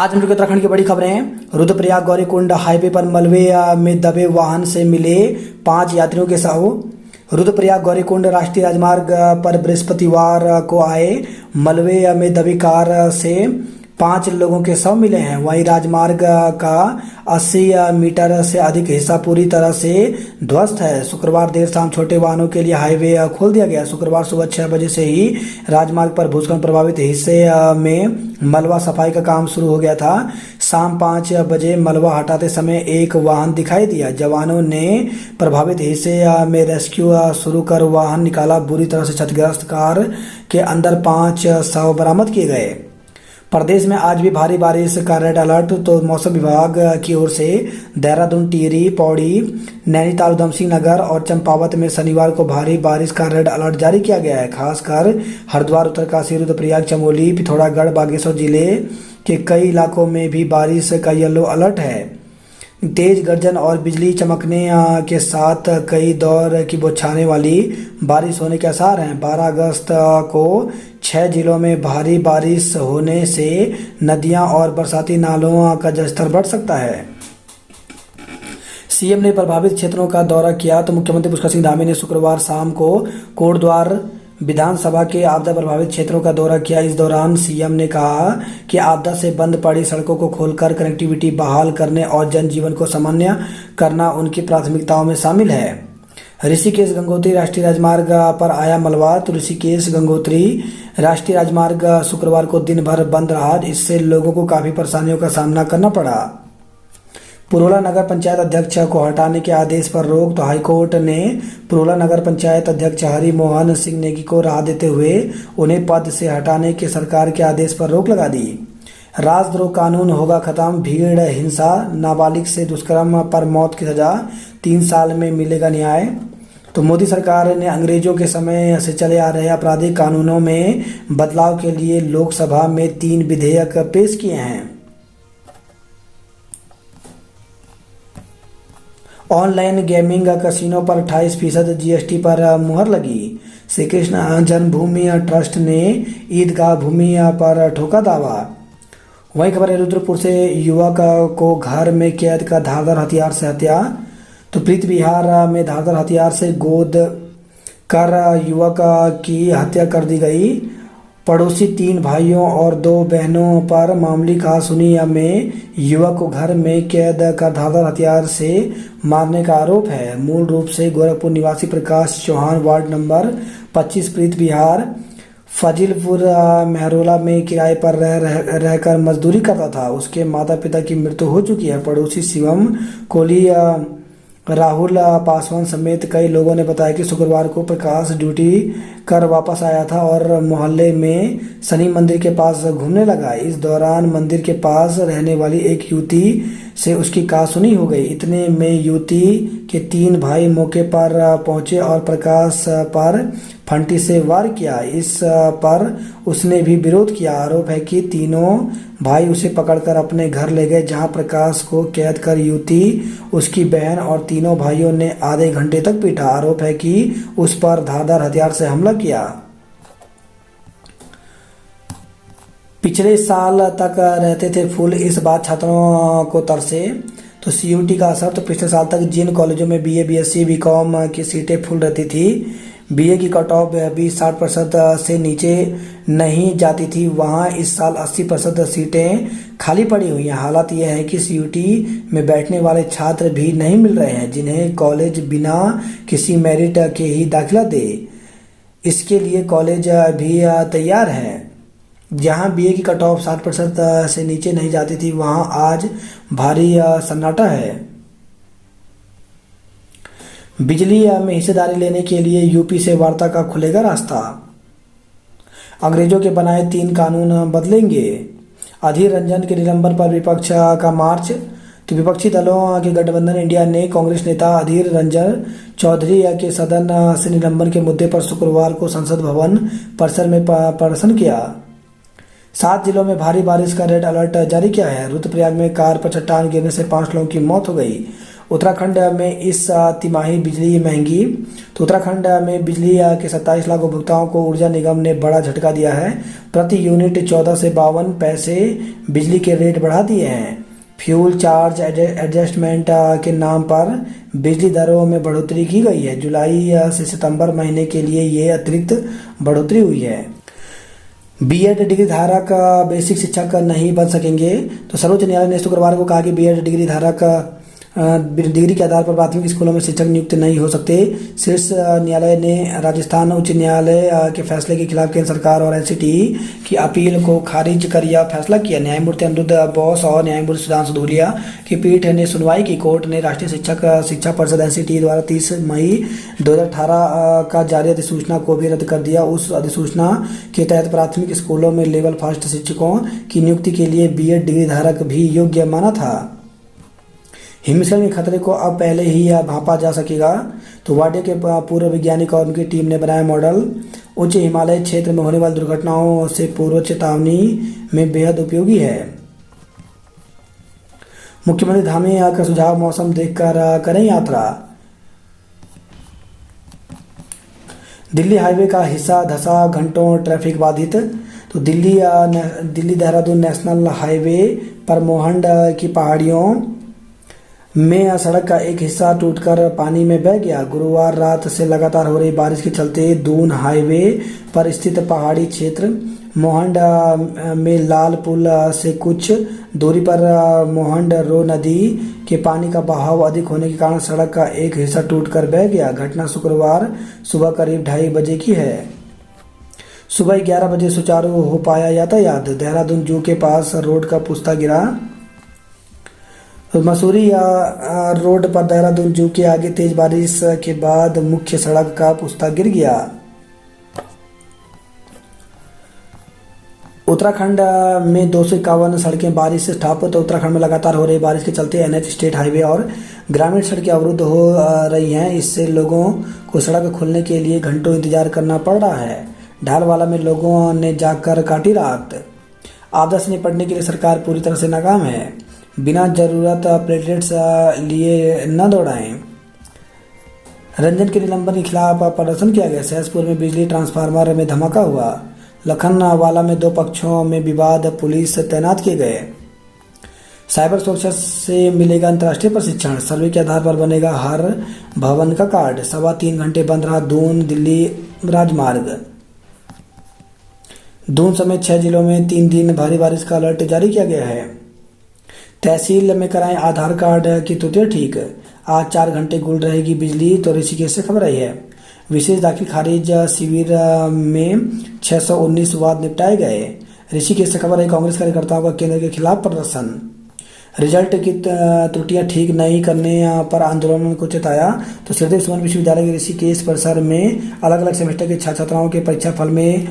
आज हम लोग उत्तराखंड की बड़ी खबरें हैं। रुद्रप्रयाग गौरीकुंड हाईवे पर मलबे में दबे वाहन से मिले 5 यात्रियों के शव। रुद्रप्रयाग गौरीकुंड राष्ट्रीय राजमार्ग पर बृहस्पतिवार को आए मलबे में दबी कार से 5 लोगों के शव मिले हैं। वहीं राजमार्ग का 80 मीटर से अधिक हिस्सा पूरी तरह से ध्वस्त है। शुक्रवार देर शाम छोटे वाहनों के लिए हाईवे खोल दिया गया। शुक्रवार सुबह 6 बजे से ही राजमार्ग पर भूस्खलन प्रभावित हिस्से में मलबा सफाई का काम शुरू हो गया था। शाम 5 बजे मलबा हटाते समय एक वाहन दिखाई दिया। जवानों ने प्रभावित हिस्से में रेस्क्यू शुरू कर वाहन निकाला। बुरी तरह से क्षतिग्रस्त कार के अंदर 5 शव बरामद किए गए। प्रदेश में आज भी भारी बारिश का रेड अलर्ट तो मौसम विभाग की ओर से देहरादून, टिहरी, पौड़ी, नैनीताल, उधमसिंह नगर और चंपावत में शनिवार को भारी बारिश का रेड अलर्ट जारी किया गया है। खासकर हरिद्वार, उत्तरकाशी, रुद्रप्रयाग, चमोली, पिथौरागढ़, बागेश्वर जिले के कई इलाकों में भी बारिश का येलो अलर्ट है। तेज गर्जन और बिजली चमकने के साथ कई दौर की बौछारने वाली बारिश होने के आसार हैं। 12 अगस्त को 6 जिलों में भारी बारिश होने से नदियां और बरसाती नालों का जलस्तर बढ़ सकता है। सीएम ने प्रभावित क्षेत्रों का दौरा किया तो मुख्यमंत्री पुष्कर सिंह धामी ने शुक्रवार शाम को कोटद्वार विधानसभा के आपदा प्रभावित क्षेत्रों का दौरा किया। इस दौरान सीएम ने कहा कि आपदा से बंद पड़ी सड़कों को खोलकर कनेक्टिविटी बहाल करने और जनजीवन को सामान्य करना उनकी प्राथमिकताओं में शामिल है। ऋषिकेश गंगोत्री राष्ट्रीय राजमार्ग पर आया मलबा तो ऋषिकेश गंगोत्री राष्ट्रीय राजमार्ग शुक्रवार को दिन भर बंद रहा। इससे लोगों को काफी परेशानियों का सामना करना पड़ा। पुरोला नगर पंचायत अध्यक्ष को हटाने के आदेश पर रोक तो हाईकोर्ट ने पुरोला नगर पंचायत अध्यक्ष हरि मोहन सिंह नेगी को राह देते हुए उन्हें पद से हटाने के सरकार के आदेश पर रोक लगा दी। राजद्रोह कानून होगा खत्म, भीड़ हिंसा, नाबालिग से दुष्कर्म पर मौत की सजा, 3 साल में मिलेगा न्याय। तो मोदी सरकार ने अंग्रेजों के समय से चले आ रहे आपराधिक कानूनों में बदलाव के लिए लोकसभा में 3 विधेयक पेश किए हैं। ऑनलाइन गेमिंग कसिनो पर 28% जीएसटी पर मुहर लगी। श्री कृष्ण जन्मभूमि ट्रस्ट ने ईदगाह भूमि पर ठोका दावा। वहीं खबर है रुद्रपुर से युवक को घर में कैद का धारदार हथियार से हत्या। तो प्रीत बिहार में धारदार हथियार से गोद कर युवक की हत्या कर दी गई। पड़ोसी 3 भाइयों और 2 बहनों पर मामूली कहासुनी में युवक को घर में कैद कर धारदार हथियार से मारने का आरोप है। मूल रूप से गोरखपुर निवासी प्रकाश चौहान वार्ड नंबर 25 प्रीत बिहार फजीलपुर मेहरोला में किराए पर रहकर मजदूरी करता था। उसके माता पिता की मृत्यु हो चुकी है। पड़ोसी शिवम कोहली, राहुल पासवान समेत कई लोगों ने बताया कि शुक्रवार को प्रकाश ड्यूटी कर वापस आया था और मोहल्ले में शनि मंदिर के पास घूमने लगा। इस दौरान मंदिर के पास रहने वाली एक युवती से उसकी कहासुनी हो गई। इतने में युवती के 3 भाई मौके पर पहुंचे और प्रकाश पर फंटी से वार किया। इस पर उसने भी विरोध किया। आरोप है कि तीनों भाई उसे पकड़कर अपने घर ले गए, जहां प्रकाश को कैद कर युवती, उसकी बहन और तीनों भाइयों ने आधे घंटे तक पीटा। आरोप है कि उस पर धारदार हथियार से हमला किया। पिछले साल तक रहते थे फूल, इस बात छात्रों को तरसे। तो सीयूटी का असर तो पिछले साल तक जिन कॉलेजों में बीए, बीएससी, बीकॉम की सीटें फुल रहती थी, बीए की कट ऑफ भी 60% से नीचे नहीं जाती थी, वहां इस साल 80% सीटें खाली पड़ी हुई हैं। हालात यह है कि सीयूटी में बैठने वाले छात्र भी नहीं मिल रहे हैं, जिन्हें कॉलेज बिना किसी मेरिट के ही दाखिला दे। इसके लिए कॉलेज भी तैयार है। जहां बीए की कट ऑफ 60% से नीचे नहीं जाती थी, वहां आज भारी सन्नाटा है। बिजली में हिस्सेदारी लेने के लिए यूपी से वार्ता का खुलेगा रास्ता। अंग्रेजों के बनाए 3 कानून बदलेंगे। अधीर रंजन के निलंबन पर विपक्ष का मार्च। तो विपक्षी दलों के गठबंधन इंडिया ने कांग्रेस नेता अधीर रंजन चौधरी के सदन से निलंबन के मुद्दे पर शुक्रवार को संसद भवन परिसर में प्रदर्शन किया। 7 जिलों में भारी बारिश का रेड अलर्ट जारी किया है। रुद्रप्रयाग में कार पर चट्टान गिरने से 5 लोगों की मौत हो गई। उत्तराखंड में इस तिमाही बिजली महंगी। तो उत्तराखंड में बिजली के 27 लाख उपभोक्ताओं को ऊर्जा निगम ने बड़ा झटका दिया है। प्रति यूनिट 14 से 52 पैसे बिजली के रेट बढ़ा दिए हैं। फ्यूल चार्ज एडजस्टमेंट के नाम पर बिजली दरों में बढ़ोतरी की गई है। जुलाई से सितंबर महीने के लिए ये अतिरिक्त बढ़ोतरी हुई है। बीएड डिग्री धारक बेसिक शिक्षक नहीं बन सकेंगे। तो सर्वोच्च न्यायालय ने शुक्रवार को कहा कि बीएड डिग्री धारक डिग्री के आधार पर प्राथमिक स्कूलों में शिक्षक नियुक्त नहीं हो सकते। शीर्ष न्यायालय ने राजस्थान उच्च न्यायालय के फैसले के खिलाफ केंद्र सरकार और एनसीटीई की अपील को खारिज कर यह फैसला किया। न्यायमूर्ति अनिरुद्ध बोस और न्यायमूर्ति सुधांशु धूलिया की पीठ ने सुनवाई की। कोर्ट ने राष्ट्रीय शिक्षक शिक्षा परिषद एनसीटीई द्वारा 30 मई 2018 का जारी अधिसूचना को भी रद्द कर दिया। उस अधिसूचना के तहत प्राथमिक स्कूलों में लेवल फर्स्ट शिक्षकों की नियुक्ति के लिए बीएड डिग्री धारक भी योग्य माना था। हिमस्खलन के खतरे को अब पहले ही भांपा जा सकेगा। तो वाडिया के पूर्व वैज्ञानिक और उनकी टीम ने बनाया मॉडल। उच्च हिमालय क्षेत्र में होने वाली दुर्घटनाओं से पूर्व चेतावनी में बेहद उपयोगी है। मुख्यमंत्री धामी का सुझाव, मौसम देखकर करें यात्रा। दिल्ली हाईवे का हिस्सा धंसा, घंटों ट्रैफिक बाधित। तो दिल्ली देहरादून नेशनल हाईवे पर मोहंड की पहाड़ियों में सड़क का एक हिस्सा टूटकर पानी में बह गया। गुरुवार रात से लगातार हो रही बारिश के चलते दून हाईवे पर स्थित पहाड़ी क्षेत्र मोहंड में लाल पुल से कुछ दूरी पर मोहंड रो नदी के पानी का बहाव अधिक होने के कारण सड़क का एक हिस्सा टूटकर बह गया। घटना शुक्रवार सुबह करीब 2:30 बजे की है। सुबह 11 बजे सुचारू हो पाया यातायात। देहरादून जू के पास रोड का पुस्ता गिरा। मसूरी रोड पर देहरादून जू के आगे तेज बारिश के बाद मुख्य सड़क का पुस्ता गिर गया। उत्तराखंड में 251 सड़कें बारिश से ठप। तो उत्तराखंड में लगातार हो रही बारिश के चलते एनएच, स्टेट हाईवे और ग्रामीण सड़कें अवरुद्ध हो रही हैं। इससे लोगों को सड़क खुलने के लिए घंटों इंतजार करना पड़ रहा है। ढालवाला में लोगों ने जाकर काटी रात। आपदा से निपटने के लिए सरकार पूरी तरह से नाकाम है। बिना जरूरत प्लेटलेट्स लिए न दौड़ाएं। रंजन के निलंबन के खिलाफ प्रदर्शन किया गया। सहसपुर में बिजली ट्रांसफार्मर में धमाका हुआ। लखनवाला में 2 पक्षों में विवाद, पुलिस तैनात किए गए। साइबर सुरक्षा से मिलेगा अंतर्राष्ट्रीय प्रशिक्षण। सर्वे के आधार पर बनेगा हर भवन का कार्ड। 3.25 घंटे बंद रहा दून दिल्ली राजमार्ग। दून समेत 6 जिलों में 3 दिन भारी बारिश का अलर्ट जारी किया गया है। तहसील में कराएं आधार कार्ड की त्रुटियां ठीक। आज 4 घंटे गुल रहेगी बिजली। तो ऋषिकेश से खबर आई है। विशेष दाखिल खारिज शिविर में 619 वाद निपटाए गए। ऋषिकेश से खबर है। कांग्रेस कार्यकर्ताओं का केंद्र के खिलाफ प्रदर्शन। रिजल्ट की त्रुटियां ठीक नहीं करने पर आंदोलन को चेताया। तो श्रीदेव सुमन विश्वविद्यालय के ऋषिकेश परिसर में अलग अलग सेमेस्टर के छात्र छात्राओं के परीक्षा फल में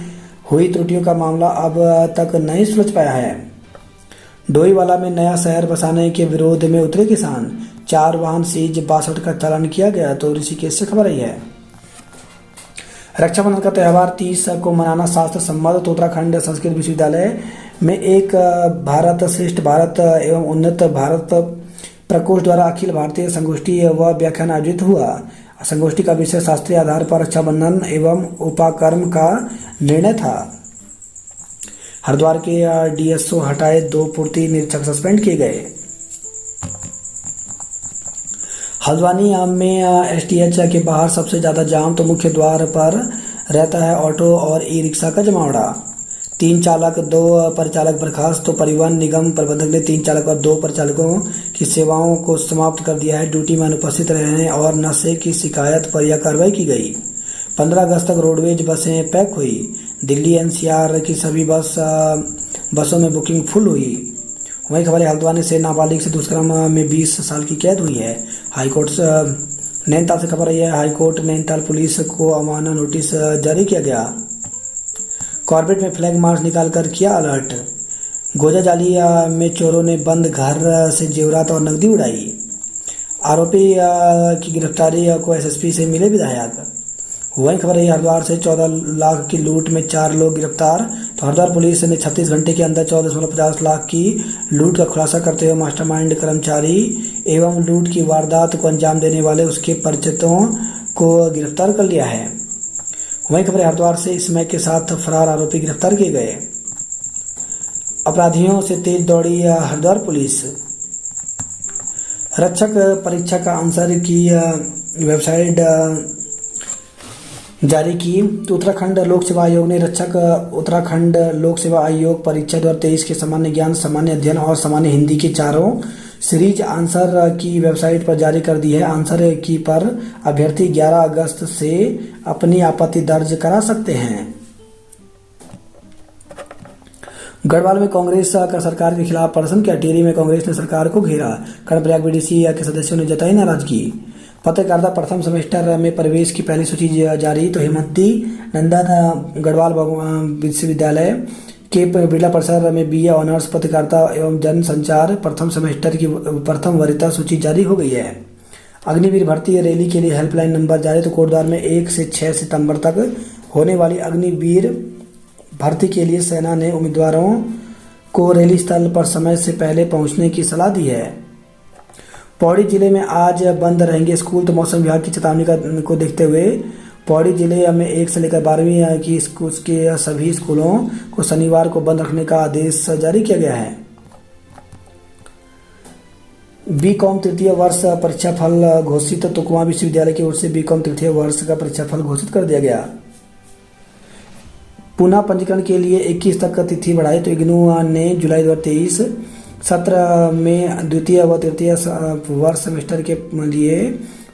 हुई त्रुटियों का मामला अब तक नहीं सुलझ पाया है। डोईवाला में नया शहर बसाने के विरोध में उतरे किसान। 4 वाहन सीज, 62 का चालान किया गया। तो ऋषिकेश से खबर आई है। रक्षाबंधन का त्यौहार 30 को मनाना शास्त्र सम्मत। तो उत्तराखंड संस्कृत विश्वविद्यालय में एक भारत श्रेष्ठ भारत एवं उन्नत भारत प्रकोष्ठ द्वारा अखिल भारतीय संगोष्ठी व व्याख्यान आयोजित हुआ। संगोष्ठी का विषय शास्त्रीय आधार पर रक्षाबंधन एवं उपाकर्म का निर्णय था। हरिद्वार के डीएसओ हटाए, 2 पूर्ति निरीक्षक सस्पेंड किए गए। हल्द्वानी में एसटीएच के बाहर सबसे ज्यादा जाम। तो मुख्य द्वार पर रहता है ऑटो और ई रिक्शा का जमावड़ा। 3 चालक 2 परिचालक बर्खास्त। तो परिवहन निगम प्रबंधक ने 3 चालक और 2 परिचालकों की सेवाओं को समाप्त कर दिया है। ड्यूटी में अनुपस्थित रहने और नशे की शिकायत पर यह कार्रवाई की गई। 15 अगस्त तक रोडवेज बसें पैक हुई। दिल्ली एनसीआर की सभी बसों में बुकिंग फुल हुई। वहीं खबर है हल्द्वानी से नाबालिग से दुष्कर्म में 20 साल की कैद हुई है। हाईकोर्ट नैनीताल से खबर आई है। हाईकोर्ट नैनीताल पुलिस को अमानत नोटिस जारी किया गया। कॉर्बेट में फ्लैग मार्च निकालकर किया अलर्ट। गोजाजाली में चोरों ने बंद घर से जेवरात और नकदी उड़ाई। आरोपी की गिरफ्तारी को एसएसपी से मिले विधायक। वहीं खबर है हरिद्वार से 14 लाख की लूट में 4 लोग गिरफ्तार। तो हरिद्वार पुलिस ने 36 घंटे के अंदर 14.50 लाख की लूट का खुलासा करते हुए मास्टरमाइंड कर्मचारी एवं लूट की वारदात को अंजाम देने वाले उसके परिचितों को गिरफ्तार कर लिया है। वहीं खबर हरिद्वार से इसमय के साथ फरार आरोपी गिरफ्तार किए गए। अपराधियों से तेज दौड़ी हरिद्वार पुलिस। रक्षक परीक्षा का आंसर की वेबसाइट जारी की। तो उत्तराखंड लोक सेवा आयोग ने उत्तराखंड लोक सेवा आयोग परीक्षा 2023 के सामान्य ज्ञान, सामान्य अध्ययन और सामान्य हिंदी की चारों सीरीज आंसर की वेबसाइट पर जारी कर दी है। आंसर की पर अभ्यर्थी 11 अगस्त से अपनी आपत्ति दर्ज करा सकते हैं। गढ़वाल में कांग्रेस का सरकार के खिलाफ प्रदर्शन किया। टिहरी में कांग्रेस ने सरकार को घेरा। कर्णप्रयाग बीडीसी के सदस्यों ने जताई नाराजगी। पत्रकारिता प्रथम सेमेस्टर में प्रवेश की पहली सूची जारी। तो हेमंती नंदन गढ़वाल विश्वविद्यालय के बिरला परिसर में बीए ऑनर्स पत्रकारिता एवं जन संचार प्रथम सेमेस्टर की प्रथम वरीयता सूची जारी हो गई है। अग्निवीर भर्ती रैली के लिए हेल्पलाइन नंबर जारी। तो कोटद्वार में 1 से 6 सितंबर तक होने वाली अग्निवीर भर्ती के लिए सेना ने उम्मीदवारों को रैली स्थल पर समय से पहले पहुंचने की सलाह दी है। पौड़ी जिले में आज बंद रहेंगे स्कूल। तो मौसम विभाग की चेतावनी को देखते हुए पौड़ी जिले में 1 से लेकर 12वीं की के सभी स्कूलों को शनिवार को बंद रखने का आदेश जारी किया गया है। बीकॉम तृतीय वर्ष परीक्षा फल घोषित। तो कुमाऊं विश्वविद्यालय की ओर से बीकॉम तृतीय वर्ष का परीक्षा फल घोषित कर दिया गया। पुनः पंजीकरण के लिए 21 तक का तिथि बढ़ाई। तो इग्नू ने जुलाई 2023 सत्र में द्वितीय व तृतीय वर्ष सेमेस्टर के लिए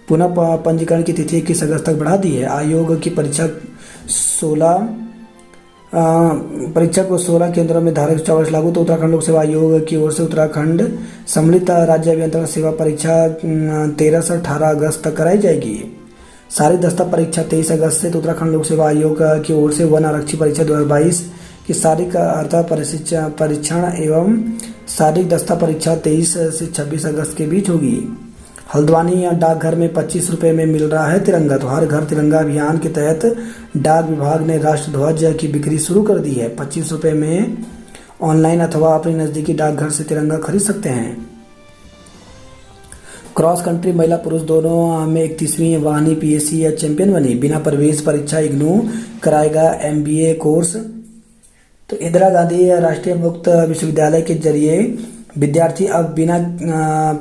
पुनः पंजीकरण की तिथि 21 अगस्त तक बढ़ा दी है। आयोग की परीक्षा को 16 केंद्रों में धारा 144 लागू। तो उत्तराखंड लोक सेवा आयोग की ओर से उत्तराखंड सम्मिलित राज्य अभियंत्रण सेवा परीक्षा 13 से 18 अगस्त तक कराई जाएगी। शारीरिक दस्ता परीक्षा 23 अगस्त से। तो उत्तराखंड लोक सेवा आयोग की ओर से वन आरक्षी परीक्षा 2022 की शारीरिक अर्हता परीक्षण एवं शारीरिक दस्ता परीक्षा 23 से 26 अगस्त के बीच होगी। हल्द्वानी डाकघर में 25 रुपये में मिल रहा है तिरंगा। तो हर घर तिरंगा अभियान के तहत डाक विभाग ने राष्ट्रध्वज की बिक्री शुरू कर दी है। 25 रुपये में ऑनलाइन अथवा अपने नजदीकी डाकघर से तिरंगा खरीद सकते हैं। क्रॉस कंट्री महिला पुरुष दोनों में 31वीं वाहिनी पीएससी चैंपियन बनी। बिना प्रवेश परीक्षा इग्नू कराएगा एमबीए कोर्स। तो इंदिरा गांधी राष्ट्रीय मुक्त विश्वविद्यालय के जरिए विद्यार्थी अब बिना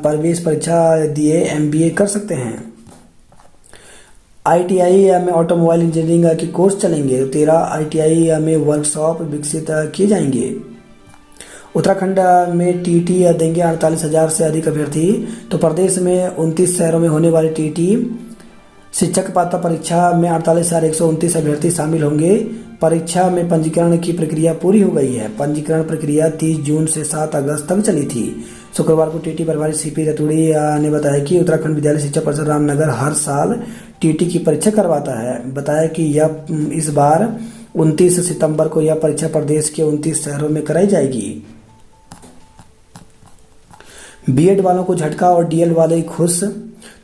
प्रवेश परीक्षा दिए एमबीए कर सकते हैं। आईटीआई में ऑटोमोबाइल इंजीनियरिंग के कोर्स चलेंगे। 13 आईटीआई में वर्कशॉप विकसित किए जाएंगे। उत्तराखंड में टीटी देंगे 48,000 से अधिक अभ्यर्थी। तो प्रदेश में 29 शहरों में होने वाली टीटी शिक्षक पात्रता परीक्षा में 48,129 अभ्यर्थी शामिल होंगे। परीक्षा में पंजीकरण की प्रक्रिया पूरी हो गई है। पंजीकरण प्रक्रिया 30 जून से 7 अगस्त तक चली थी। शुक्रवार को टीटी प्रभारी सीपी रतूड़ी ने बताया कि उत्तराखंड विद्यालय शिक्षा परिषद रामनगर हर साल टीटी की परीक्षा करवाता है। बताया कि यह इस बार 29 सितंबर को यह परीक्षा प्रदेश के 29 शहरों में कराई जाएगी। बीएड वालों को झटका और डीएल वाले खुश।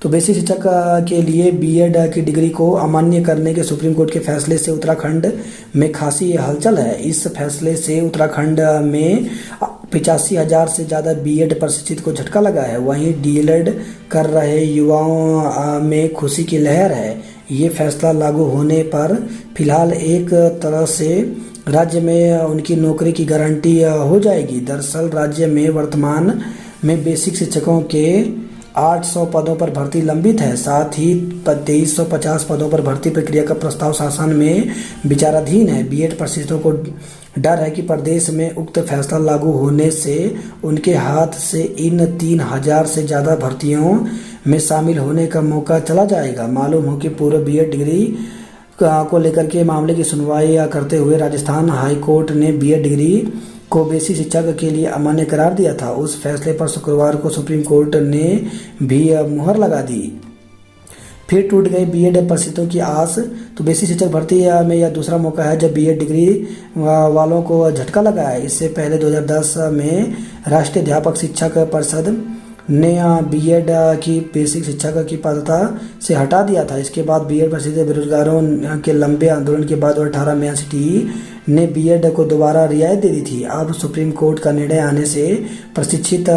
तो बेसिक शिक्षक के लिए बीएड की डिग्री को अमान्य करने के सुप्रीम कोर्ट के फैसले से उत्तराखंड में खासी हलचल है। इस फैसले से उत्तराखंड में 85,000 से ज़्यादा बीएड प्रशिक्षित को झटका लगा है। वहीं डीएलएड कर रहे युवाओं में खुशी की लहर है। ये फैसला लागू होने पर फिलहाल एक तरह से राज्य में उनकी नौकरी की गारंटी हो जाएगी। दरअसल राज्य में वर्तमान में बेसिक शिक्षकों के 800 पदों पर भर्ती लंबित है। साथ ही 2350 पदों पर भर्ती प्रक्रिया का प्रस्ताव शासन में विचाराधीन है। बीएड प्रशिक्षकों को डर है कि प्रदेश में उक्त फैसला लागू होने से उनके हाथ से इन 3000 से ज़्यादा भर्तियों में शामिल होने का मौका चला जाएगा। मालूम हो कि पूर्व बीएड डिग्री को लेकर के मामले की सुनवाई करते हुए राजस्थान हाईकोर्ट ने बीएड डिग्री को बेसिक शिक्षा के लिए अमान्य करार दिया था। उस फैसले पर शुक्रवार को सुप्रीम कोर्ट ने भी मुहर लगा दी। फिर टूट गई बीएड प्रशिक्षकों की आस। तो बेसिक शिक्षक भर्ती में यह दूसरा मौका है जब बीएड डिग्री वालों को झटका लगा है। इससे पहले 2010 में राष्ट्रीय अध्यापक शिक्षक परिषद ने बीएड की बेसिक शिक्षा की पात्रता से हटा दिया था। इसके बाद बीएड प्रसिद्ध बेरोजगारों के लंबे आंदोलन के बाद 18 में एनसीटीई ने बीएड को दोबारा रियायत दे दी थी। अब सुप्रीम कोर्ट का निर्णय आने से प्रशिक्षित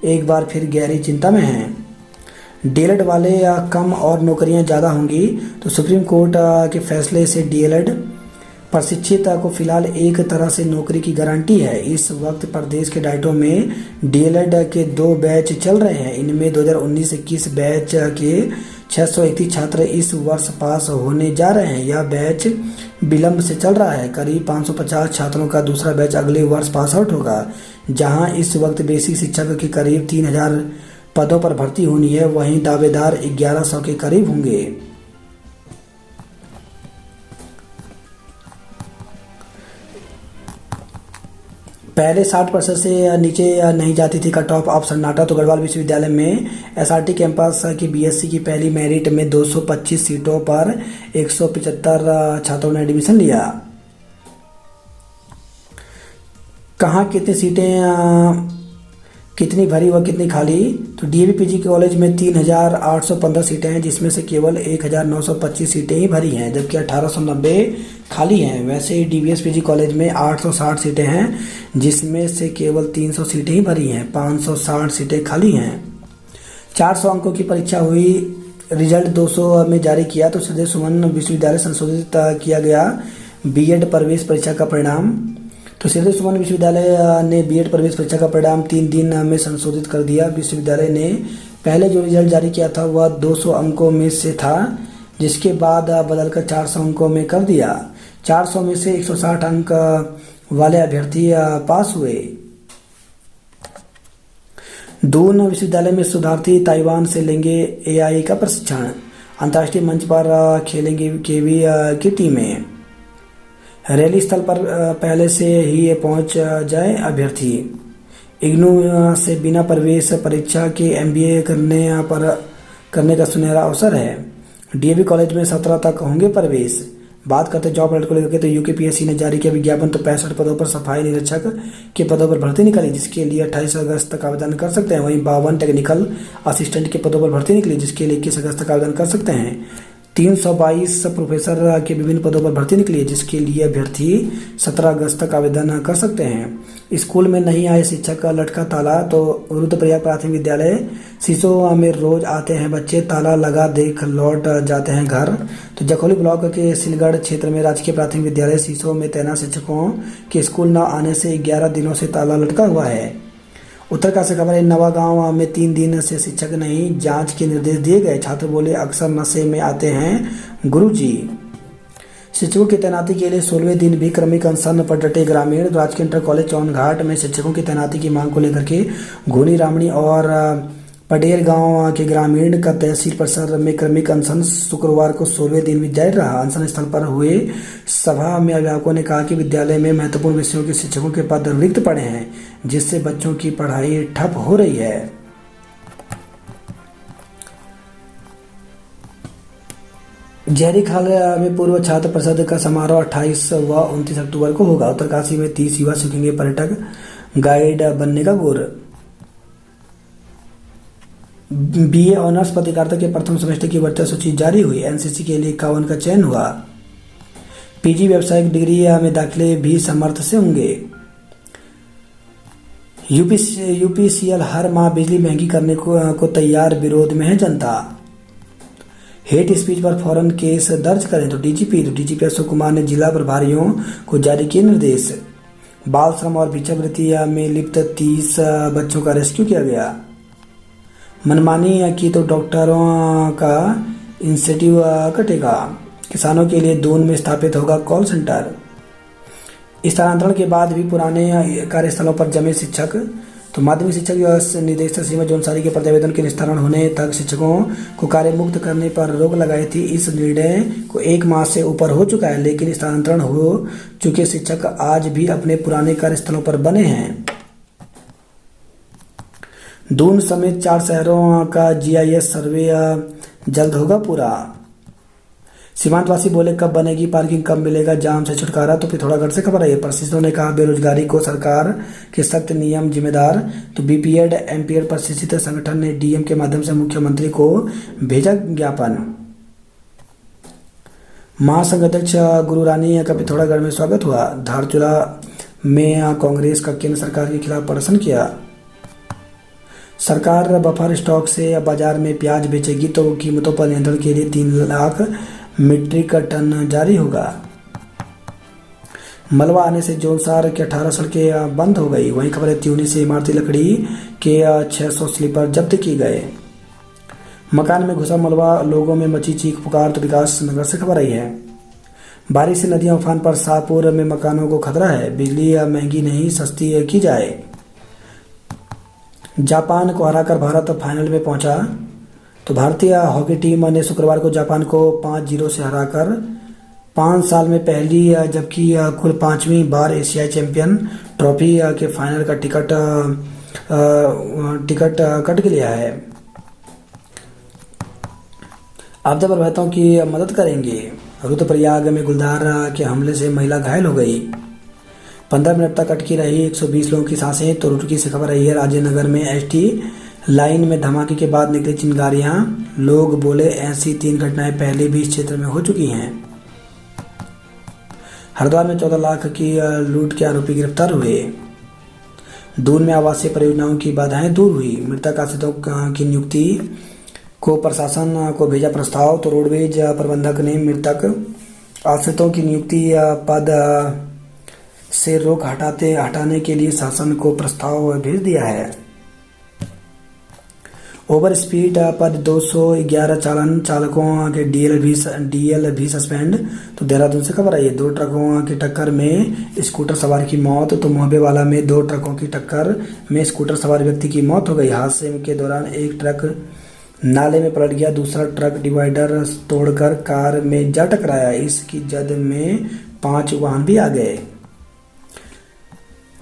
एक बार फिर गहरी चिंता में हैं। डीएलएड वाले कम और नौकरियां ज़्यादा होंगी। तो सुप्रीम कोर्ट के फैसले से डीएलएड प्रशिक्षित को फिलहाल एक तरह से नौकरी की गारंटी है। इस वक्त प्रदेश के डाइटों में डीएलएड के 2 बैच चल रहे हैं। इनमें 2019-21 बैच के 631 छात्र इस वर्ष पास होने जा रहे हैं। यह बैच विलंब से चल रहा है। करीब 550 छात्रों का दूसरा बैच अगले वर्ष पास आउट होगा। जहां इस वक्त बेसिक शिक्षक के करीब 3000 पदों पर भर्ती होनी है, वहीं दावेदार 1100 के करीब होंगे। पहले 60% से नीचे नहीं जाती थी कट ऑफ। ऑफ सन्नाटा। तो गढ़वाल विश्वविद्यालय में एसआरटी कैंपस की बीएससी की पहली मेरिट में 225 सीटों पर 175 छात्रों ने एडमिशन लिया। कहाँ कितनी सीटें कितनी भरी व कितनी खाली? तो डीएवी पीजी कॉलेज में 3815 सीटें हैं, जिसमें से केवल 1925 सीटें ही भरी हैं, जबकि 1890 खाली हैं। वैसे ही डीवीएस पीजी कॉलेज में 860 सीटें हैं, जिसमें से केवल 300 सीटें ही भरी हैं, 560 सीटें खाली हैं। 400 अंकों की परीक्षा हुई, रिजल्ट 200 में जारी किया। तो सदैव सुमन विश्वविद्यालय संशोधित किया गया बीएड प्रवेश परीक्षा का परिणाम। तो सदैव सुमन विश्वविद्यालय ने बीएड प्रवेश परीक्षा का परिणाम 3 दिन में संशोधित कर दिया। विश्वविद्यालय ने पहले जो रिजल्ट जारी किया था वह 200 अंकों में से था, जिसके बाद बदलकर 400 अंकों में कर दिया। 400 में से 160 अंक वाले अभ्यर्थी पास हुए। दून विश्वविद्यालय में शोधार्थी ताइवान से लेंगे एआई का प्रशिक्षण। अंतर्राष्ट्रीय मंच पर खेलेंगे केवी की टीमें। रैली स्थल पर पहले से ही पहुंच जाए अभ्यर्थी। इग्नू से बिना प्रवेश परीक्षा के एमबीए करने का सुनहरा अवसर है। डीएवी कॉलेज में 17 तक होंगे प्रवेश। बात करते जॉब अलर्ट को लेकर, तो यूकेपीएससी ने जारी किया विज्ञापन। तो 65 पदों पर सफाई निरीक्षक के पदों पर भर्ती निकली, जिसके लिए 28 अगस्त तक आवेदन कर सकते हैं। वहीं 52 टेक्निकल असिस्टेंट के पदों पर भर्ती निकली, जिसके लिए 21 अगस्त तक आवेदन कर सकते हैं। 322 प्रोफेसर के विभिन्न पदों पर भर्ती निकली है, जिसके लिए अभ्यर्थी 17 अगस्त तक आवेदन कर सकते हैं। स्कूल में नहीं आए शिक्षक का लटका ताला। तो रुद्रप्रयाग प्राथमिक विद्यालय सीसो में रोज आते हैं बच्चे, ताला लगा देख लौट जाते हैं घर। तो जखौली ब्लॉक के सिलगढ़ क्षेत्र में राजकीय प्राथमिक विद्यालय सीसो में तैनात शिक्षकों के स्कूल न आने से 11 दिनों से ताला लटका हुआ है। उत्तरकाशी से खबर है, नवागांव में 3 दिन से शिक्षक नहीं, जांच के निर्देश दिए गए। छात्र बोले अक्सर नशे में आते हैं गुरुजी। शिक्षकों की तैनाती के लिए 16वें दिन भी क्रमिक अनशन पर डटे ग्रामीण। राजकीय इंटर कॉलेज चौनघाट में शिक्षकों की तैनाती की मांग को लेकर के घोनी रामणी और पडेर गांव के ग्रामीण का तहसील परिसर में क्रमिक अनशन शुक्रवार को 16वें दिन भी जारी रहा। अनशन स्थल पर हुए सभा में अभिभावकों ने कहा कि विद्यालय में महत्वपूर्ण विषयों के शिक्षकों के पद रिक्त पड़े हैं, जिससे बच्चों की पढ़ाई ठप हो रही है। जहरी खाल में पूर्व छात्र परिषद का समारोह 28 व 29 अक्टूबर को होगा। उत्तरकाशी में 30 युवा सीखेंगे पर्यटक गाइड बनने का गुर। बीए ऑनर्स पत्रकारिता के प्रथम सेमेस्टर की वर्चस्व सूची जारी हुई। एनसीसी के लिए 51 का चयन हुआ। पीजी व्यावसायिक डिग्री में दाखिले भी समर्थ से होंगे। यूपीसीएल हर माह बिजली महंगी करने को तैयार, विरोध में है जनता। हेट स्पीच पर फौरन केस दर्ज करें। तो डीजीपी अशोक कुमार ने जिला प्रभारियों को जारी किए निर्देश। बाल श्रम और भिक्षावृत्ति में लिप्त 30 बच्चों का रेस्क्यू किया गया। मनमानी की तो डॉक्टरों का इंसेंटिव कटेगा। किसानों के लिए दून में स्थापित होगा कॉल सेंटर। स्थानांतरण के बाद भी पुराने कार्यस्थलों पर जमे शिक्षक। तो माध्यमिक शिक्षक निदेशक सीमा जोनसारी के प्रत्यावेदन के निस्तारण होने तक शिक्षकों को कार्य मुक्त करने पर रोक लगाई थी। इस निर्णय को 1 माह से ऊपर हो चुका है, लेकिन स्थानांतरण हो चुके शिक्षक आज भी अपने पुराने कार्यस्थलों पर बने हैं। दून समेत 4 शहरों का जीआईएस सर्वे जल्द होगा पूरा। सीमांतवासी बोले कब बनेगी पार्किंग, कब मिलेगा जाम से छुटकारा। तो पिथौरागढ़ से खबर आई है। प्रशिक्षुओं ने कहा बेरोजगारी को सरकार के सख्त नियम जिम्मेदार। तो बीपीएड एमपीएड प्रशिक्षित संगठन ने डीएम के माध्यम से मुख्यमंत्री को भेजा ज्ञापन। महासंघ अध्यक्ष गुरु रानी का पिथौरागढ़ में स्वागत हुआ। धारचूला में कांग्रेस का केंद्र सरकार के खिलाफ प्रदर्शन किया। सरकार बफर स्टॉक से बाजार में प्याज बेचेगी तो कीमतों पर नियंत्रण के लिए 3 लाख मीट्रिक टन जारी होगा। मलबा आने से जोनसार के 18 सड़कें बंद हो गई। वहीं खबर है त्यूनी से इमारती लकड़ी के 600 स्लीपर जब्त किए गए। मकान में घुसा मलबा, लोगों में मची चीख पुकार। तो विकास नगर से खबर आई है। बारिश से नदियां उफान पर, शाहपुर में मकानों को खतरा है। बिजली महंगी नहीं सस्ती की जाए। जापान को हराकर भारत फाइनल में पहुंचा। तो भारतीय हॉकी टीम ने शुक्रवार को जापान को 5-0 से हराकर 5 साल में पहली जबकि कुल 5वीं बार एशियाई चैंपियन ट्रॉफी के फाइनल का टिकट कट के लिया है। आपदा प्रभावितों की मदद करेंगे। रुद्रप्रयाग में गुलदार के हमले से महिला घायल हो गई। 15 मिनट तक अटकी रही 120 लोगों की सांसें। तो रुड़की से खबर आई है। राजेंद्र में एसटी लाइन में धमाके के बाद निकली चिंगारियां। लोग बोले ऐसी 3 घटनाएं पहले भी इस क्षेत्र में हो चुकी हैं। हरिद्वार में 14 लाख की लूट के आरोपी गिरफ्तार हुए। दून में आवासीय परियोजनाओं की बाधाएं दूर हुई। मृतक आश्रितों की नियुक्ति को प्रशासन को भेजा प्रस्ताव। तो रोडवेज प्रबंधक ने मृतक आश्रितों की नियुक्ति पद से रोक हटाने के लिए शासन को प्रस्ताव भेज दिया है। ओवर स्पीड पर 211 चालकों के डीएल भी सस्पेंड। तो देहरादून से खबर आई है। 2 ट्रकों की टक्कर में स्कूटर सवार की मौत। तो मोहबेवाला में 2 ट्रकों की टक्कर में स्कूटर सवार व्यक्ति की मौत हो गई। हादसे के दौरान एक ट्रक नाले में पलट गया, दूसरा ट्रक डिवाइडर तोड़कर कार में जा टकराया। इसकी जद में 5 वाहन भी आ गए।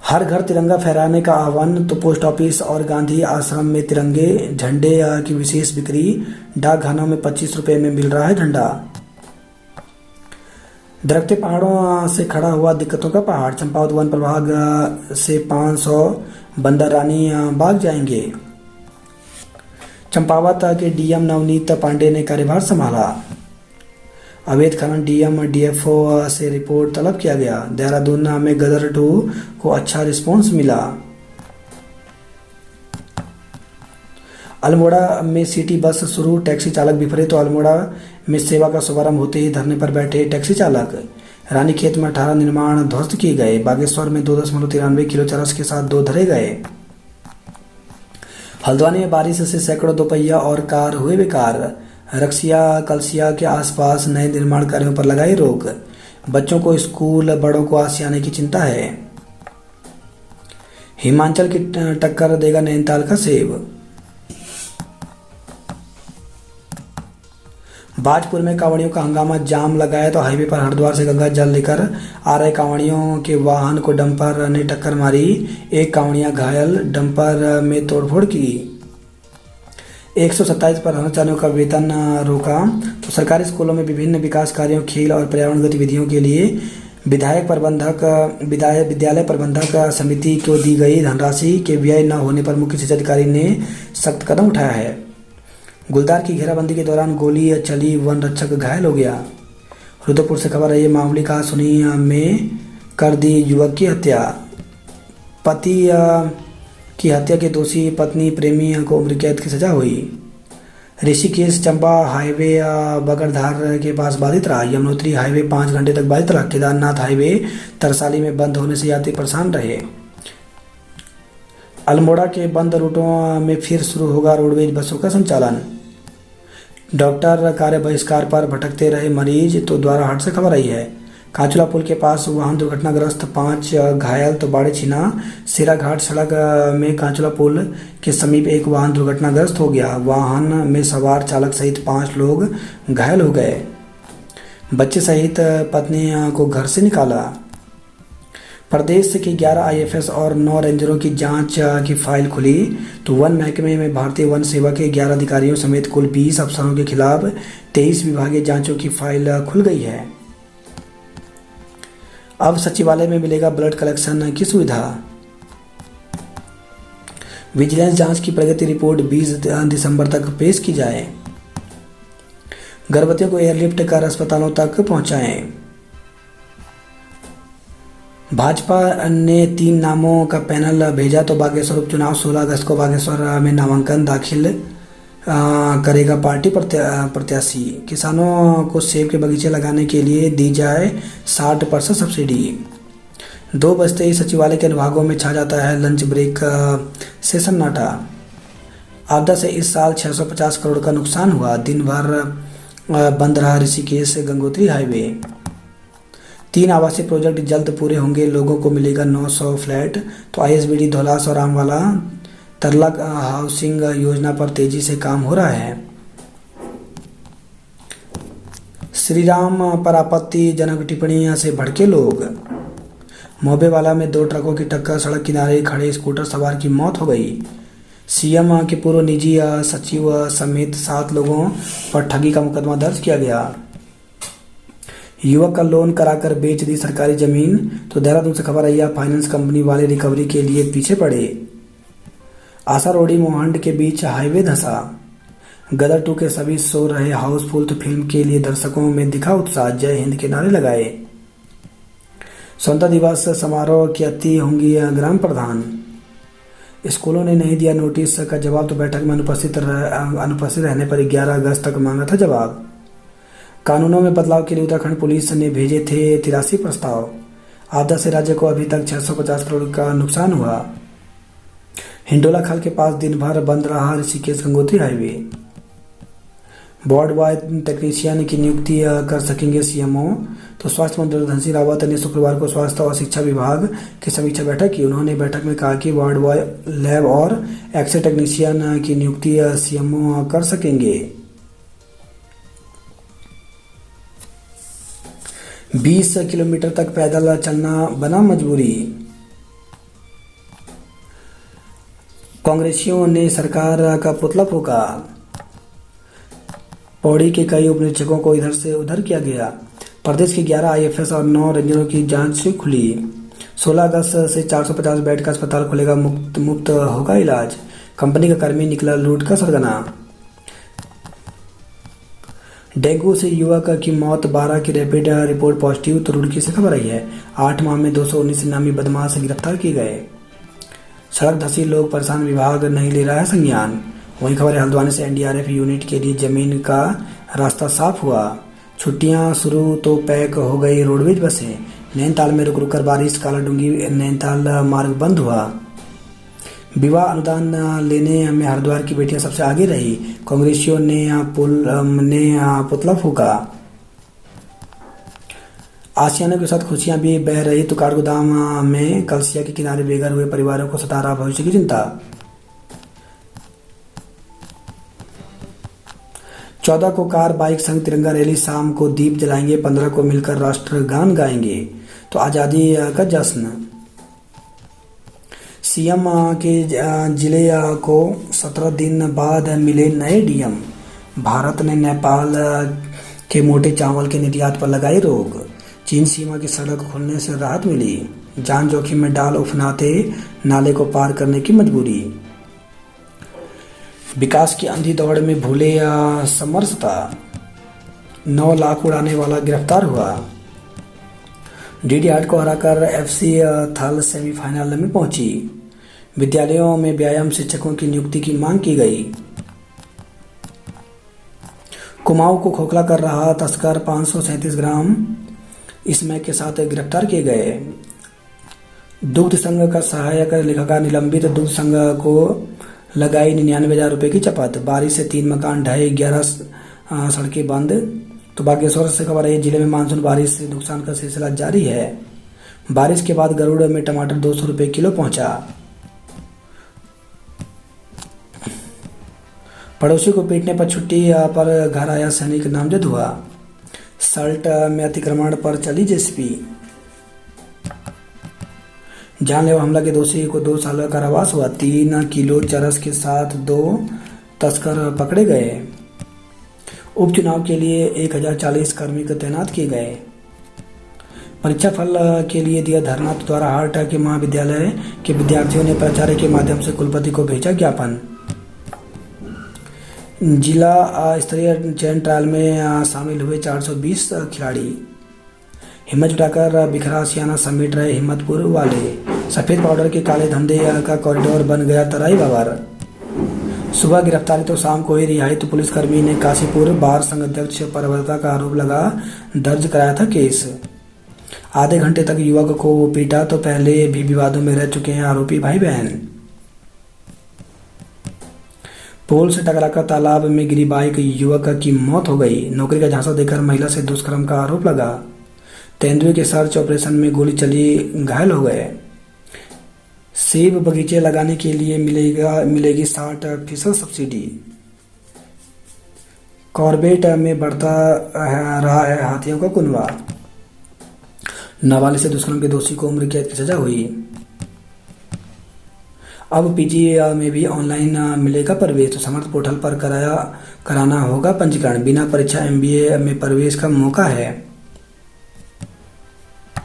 हर घर तिरंगा फहराने का आह्वान। तो पोस्ट ऑफिस और गांधी आश्रम में तिरंगे झंडे की विशेष बिक्री। डाकखानों में 25 रुपए में मिल रहा है झंडा। दरख्ते पहाड़ों से खड़ा हुआ दिक्कतों का पहाड़। चंपावत वन प्रभाग से 500 बंदर रानी भाग जाएंगे। चंपावत के डीएम नवनीत पांडे ने कार्यभार संभाला। अवैध खनन डीएम डीएफओ से रिपोर्ट तलब किया गया। देहरादून में गदर 2 को अच्छा रिस्पांस मिला। अल्मोड़ा में सिटी बस शुरू, टैक्सी चालक बिफरे। तो अल्मोड़ा में सेवा का शुभारंभ होते ही धरने पर बैठे टैक्सी चालक। रानीखेत में 18 निर्माण ध्वस्त किए गए। बागेश्वर में 2.93 किलो चरस के साथ 2 धरे गए। हल्द्वानी में बारिश से सैकड़ों दोपहिया और कार हुए बेकार। रक्सिया कलसिया के आसपास नए निर्माण कार्यों पर लगाई रोक। बच्चों को स्कूल, बड़ों को आसियाने की चिंता है। हिमाचल की टक्कर देगा नैनीताल का सेब। बाजपुर में कांवड़ियों का हंगामा, जाम लगाया। तो हाईवे पर हरिद्वार से गंगा जल लेकर आ रहे कांवड़ियों के वाहन को डंपर ने टक्कर मारी। 1 कांवड़िया घायल, डंपर में तोड़फोड़ की। 127 कर्मचारियों का वेतन रोका। तो सरकारी स्कूलों में विभिन्न विकास कार्यों, खेल और पर्यावरण गतिविधियों के लिए विद्यालय प्रबंधक समिति को दी गई धनराशि के व्यय न होने पर मुख्य शिक्षा अधिकारी ने सख्त कदम उठाया है। गुलदार की घेराबंदी के दौरान गोली चली, वन रक्षक घायल हो गया। रुद्रपुर से खबर है। मामूली कहासुनी में कर दी युवक की हत्या। पति की हत्या के दोषी पत्नी प्रेमी को उम्र कैद की सजा हुई। ऋषिकेश चंबा हाईवे बगड़धार के पास बाधित रहा। यमुनोत्री हाईवे 5 घंटे तक बाधित रहा। केदारनाथ हाईवे तरसाली में बंद होने से यात्री परेशान रहे। अल्मोड़ा के बंद रूटों में फिर शुरू होगा रोडवेज बसों का संचालन। डॉक्टर कार्य बहिष्कार पर भटकते रहे मरीज। तो द्वाराहाट से खबर आई है। कांचुला पुल के पास वाहन दुर्घटनाग्रस्त, 5 घायल। तो बाड़े छिना सिरा घाट सड़क में कांचुला पुल के समीप एक वाहन दुर्घटनाग्रस्त हो गया। वाहन में सवार चालक सहित 5 लोग घायल हो गए। बच्चे सहित पत्नी को घर से निकाला। प्रदेश के 11 आईएफएस और 9 रेंजरों की जांच की फाइल खुली। तो वन महकमे में भारतीय वन सेवा के 11 अधिकारियों समेत कुल 20 अफसरों के खिलाफ 23 विभागीय जांचों की फाइल खुल गई है। अब सचिवालय में मिलेगा ब्लड कलेक्शन की सुविधा। विजिलेंस जांच की प्रगति रिपोर्ट 20 दिसंबर तक पेश की जाए। गर्भवतियों को एयरलिफ्ट कर अस्पतालों तक पहुंचाएं। भाजपा ने 3 नामों का पैनल भेजा। तो बागेश्वर उपचुनाव 16 अगस्त को बागेश्वर में नामांकन दाखिल करेगा पार्टी प्रत्याशी। किसानों को सेब के बगीचे लगाने के लिए दी जाए 60% सब्सिडी। 2 बजते ही सचिवालय के अनुभागों में छा जाता है लंच ब्रेक से सन्नाटा। आपदा से इस साल 650 करोड़ का नुकसान हुआ। दिन भर बंद रहा ऋषिकेश गंगोत्री हाईवे। 3 आवासीय प्रोजेक्ट जल्द पूरे होंगे, लोगों को मिलेगा 900 फ्लैट। तो आईएसबीडी धौलास और रामवाला तरला हाउसिंग योजना पर तेजी से काम हो रहा है। श्री राम पर आपत्तिजनक टिप्पणियों से भड़के लोग। मोबेवाला में 2 ट्रकों की टक्कर, सड़क किनारे खड़े स्कूटर सवार की मौत हो गई। सीएम के पूर्व निजी सचिव समेत 7 लोगों पर ठगी का मुकदमा दर्ज किया गया। युवक का लोन कराकर बेच दी सरकारी जमीन। तो देहरादून से खबर आई है, फाइनेंस कंपनी वाले रिकवरी के लिए पीछे पड़े। आशा रोडी मोहंड के बीच हाईवे धंसा। गदर 2 के सभी शो रहे हाउसफुल। तो फिल्म के लिए दर्शकों में दिखा उत्साह, जय हिंद के नारे लगाए। स्वतंत्रता दिवस समारोह की अति होंगी ग्राम प्रधान। स्कूलों ने नहीं दिया नोटिस का जवाब। तो बैठक में अनुपस्थित रहने पर 11 अगस्त तक मांगा था जवाब। कानूनों में बदलाव के लिए उत्तराखंड पुलिस ने भेजे थे 83 प्रस्ताव। आपदा से राज्य को अभी तक 650 करोड़ का नुकसान हुआ। हिंडोला खाल के पास दिन भर बंद रहा Rishikesh Gangotri highway. Ward boy technician की नियुक्ति कर सकेंगे सीएमओ। तो स्वास्थ्य मंत्री धन सिंह रावत ने शुक्रवार को स्वास्थ्य और शिक्षा विभाग की समीक्षा बैठक की। उन्होंने बैठक में कहा कि वार्ड बॉय, लैब और एक्स-रे टेक्नीशियन की नियुक्ति सीएमओ कर सकेंगे। 20 किलोमीटर तक पैदल चलना बना मजबूरी। कांग्रेसियों ने सरकार का पुतला फूंका। पौड़ी के कई उपनिरीक्षकों को इधर से उधर किया गया। प्रदेश के 11 आईएफएस और 9 रेंजरों की जांच खुली। 16 अगस्त से 450 बेड का अस्पताल खुलेगा, मुफ्त होगा इलाज। कंपनी का कर्मी निकला लूट का सरगना। डेंगू से युवक की मौत, 12 की रैपिड रिपोर्ट पॉजिटिव। तो रुड़की से खबर आई है, 8 माह में 219 इनामी बदमाश गिरफ्तार किए गए। सड़क धंसी लोग परेशान, विभाग नहीं ले रहा है संज्ञान। वही खबर है, हल्द्वानी से एनडीआरएफ यूनिट के लिए जमीन का रास्ता साफ हुआ। छुट्टियां शुरू तो पैक हो गई रोडवेज बसें। नैनीताल में रुक रुक कर बारिश, कालाडूंगी नैनीताल मार्ग बंद हुआ। विवाह अनुदान लेने में हरिद्वार की बेटियां सबसे आगे रही। कांग्रेसियों ने पुतला फूंका। आशियानों के साथ खुशियां भी बह रही। तो काठगोदाम में कलसिया के किनारे बेघर हुए परिवारों को सता रहा भविष्य की चिंता। 14 को कार बाइक संग तिरंगा रैली, शाम को दीप जलाएंगे। 15 को मिलकर राष्ट्रगान गाएंगे। तो आजादी का जश्न। सीएम के जिले को 17 दिन बाद मिले नए डीएम। भारत ने नेपाल के मोटे चावल के निर्यात पर लगाई रोक। चीन सीमा की सड़क खुलने से राहत मिली। जान जोखिम में डाल उफनाते नाले को पार करने की मजबूरी। विकास की अंधी दौड़ में भूले समरसता। 9 लाख उड़ाने वाला गिरफ्तार हुआ। डीडी हाट को हराकर एफसी थल सेमीफाइनल में पहुंची। विद्यालयों में व्यायाम शिक्षकों की नियुक्ति की मांग की गई। कुमाऊं को खोखला कर रहा तस्कर 537 ग्राम स्मैक के साथ गिरफ्तार किए गए। दुग्ध संघ का सहायक लेखाकार निलंबित। दुग्ध संघ को लगाई 99,000 रुपए की चपत। बारिश से 3 मकान ढहे, 11 सड़कें बंद। तो बागेश्वर से खबर है, जिले में मानसून बारिश से नुकसान का सिलसिला जारी है। बारिश के बाद गरुड़ में टमाटर 200 रुपए किलो पहुंचा। पड़ोसी को पीटने पर छुट्टी पर घर आया सैनिक नामजद हुआ। सल्ट में अतिक्रमण पर चली जेसीबी। जानलेवा हमला के दोषी को 2 साल का कारावास हुआ। 3 किलो चरस के साथ 2 तस्कर पकड़े गए। उपचुनाव के लिए 1040 कर्मी को तैनात किए गए। परीक्षा फल के लिए दिया धरना द्वारा हार्ट के महाविद्यालय के विद्यार्थियों ने प्राचार्य के माध्यम से कुलपति को भेजा ज्ञापन। जिला स्तरीय चयन ट्रायल में शामिल हुए 420 खिलाड़ी। हिम्मत जुटाकर बिखरा सियाना समेट रहे हिम्मतपुर वाले। सफेद पाउडर के काले धंधे का कॉरिडोर बन गया तराई बाबर। सुबह गिरफ्तारी तो शाम को ही रिहाई, तो पुलिसकर्मी ने काशीपुर बार संघ अध्यक्ष पर बर्बरता का आरोप लगा, दर्ज कराया था केस। आधे घंटे तक युवक को पीटा, तो पहले भी विवादों में रह चुके हैं आरोपी भाई बहन। पोल से टकराकर तालाब में गिरी बाइक, युवक की मौत हो गई। नौकरी का झांसा देकर महिला से दुष्कर्म का आरोप लगा। तेंदुए के सर्च ऑपरेशन में गोली चली, घायल हो गए। सेब बगीचे लगाने के लिए मिलेगी 60% सब्सिडी। कॉर्बेट में बढ़ता रहा है हाथियों का कुनवा। नाबालिग से दुष्कर्म के दोषी को उम्र कैद की सजा हुई। अब पीजी में भी ऑनलाइन मिलेगा प्रवेश, तो समर्थ पोर्टल पर कराना होगा पंजीकरण। बिना परीक्षा एमबीए में प्रवेश का मौका है।